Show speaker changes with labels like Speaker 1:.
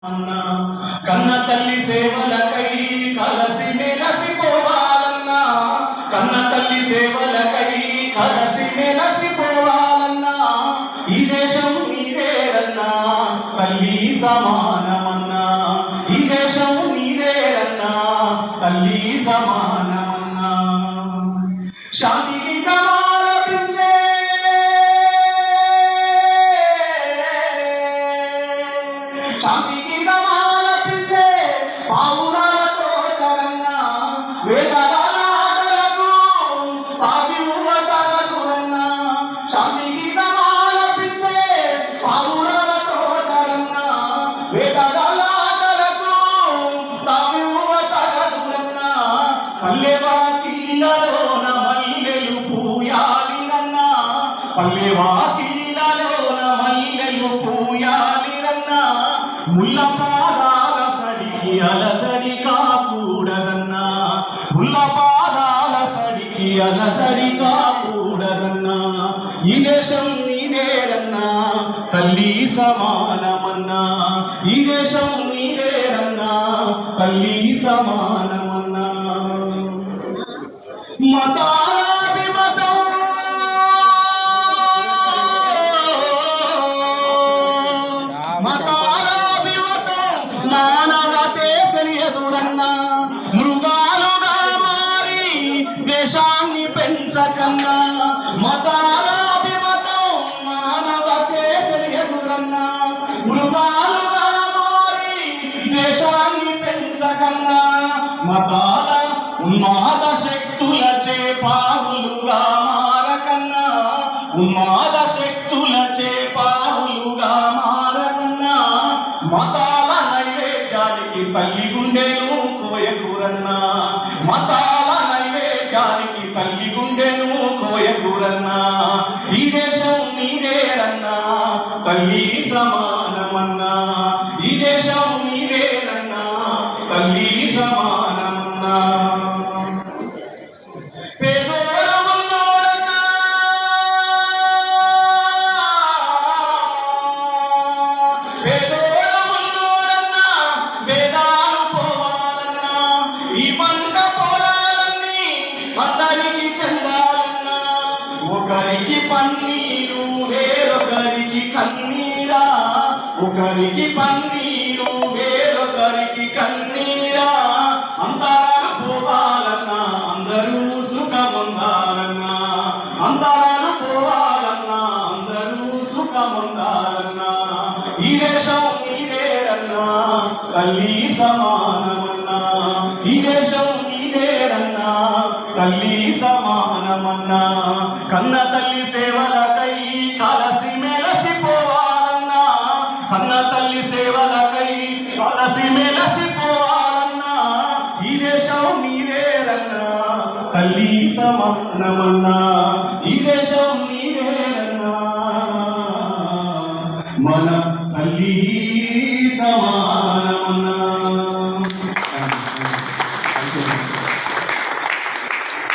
Speaker 1: అన్నా కన్న తల్లి సేవలకై కలసి మెలసిపోవాలన్నా, కన్న తల్లి సేవలకై కలసి మెలసిపోవాలన్నా, ఈ దేశం నీదేరన్నా తల్లి సమానమన్నా, ఈ దేశం నీదేరన్నా తల్లి సమానమన్నా. శాంతికి కమాలపించే శాంతికి కమాలపించే పావురాలతో తరన్నా, వేదాల ఆటలకు తాగివ్వ తగదురన్నా. శాంతికి కమాలపించే పావురాలతో తరన్నా, వేదాల ఆటలకు తాగివ్వ తగదురన్నా. పల్లెవా కిల్లలోన మల్లెలు పూయాలిరన్నా, పల్లెవా కిల్లలోన మల్లెలు పూయాలిరన్నా. ముల్ల పాదాల సడికి అలసడి కాకూడదన్నా, ముల్ల పాదాల సడికి అలసడి కాకూడదన్నా. ఈ దేశం నీదేరన్నా తల్లి సమానమన్నా, ఈ దేశం నీదేరన్నా తల్లి సమానమన్నా. మతాభిమతం మానవతే తెలియదురన్నా, మృగాలుగా మారి దేశాన్ని పెంచకన్నా. మతాలాభిమతం మానవతే తెలియదురన్నా, మృగాలుగా మారి దేశాన్ని పెంచకన్నా. మతాల ఉన్మాద శక్తులచే పావులుగా మారకన్నా, ఉన్మాద శక్తులచే పావులుగా మారకన్నా. మతాల నైవేద్యానికి తల్లి గుండెను కోయకూరన్నా, మతాల నైవేద్యానికి తల్లి గుండెను కోయకూరన్నా. ఈ దేశం నీదేరన్నా తల్లి సమానమన్నా, ఈ దేశం నీదేరన్నా తల్లి సమానమన్నా. ఈ పంట పొలాలన్నీ అందరికి చెందాలన్నా, ఒకరికి పన్నీరు వేరొకరికి కన్నీరా, ఒకరికి పన్నీరు వేరొకరికి కన్నీరా. అంతరాలు పోవాలన్నా అందరూ సుఖముందాలన్నా, అంతరాలు పోవాలన్నా అందరూ సుఖముందాలన్నా. ఈ దేశం నీదేరన్నా తల్లి సమానమన్నా, ఈ దేశం నీదేరన్నా తల్లి సమానమన్నా. కన్న తల్లి సేవలకై కలసి మెలసిపోవాలన్నా, కన్న తల్లి సేవలకై కలసి మెలసిపోవాలన్నా. ఈ దేశం నీదేరన్నా తల్లి సమానమన్నా, ఈ దేశం నీదేరన్నా మన తల్లి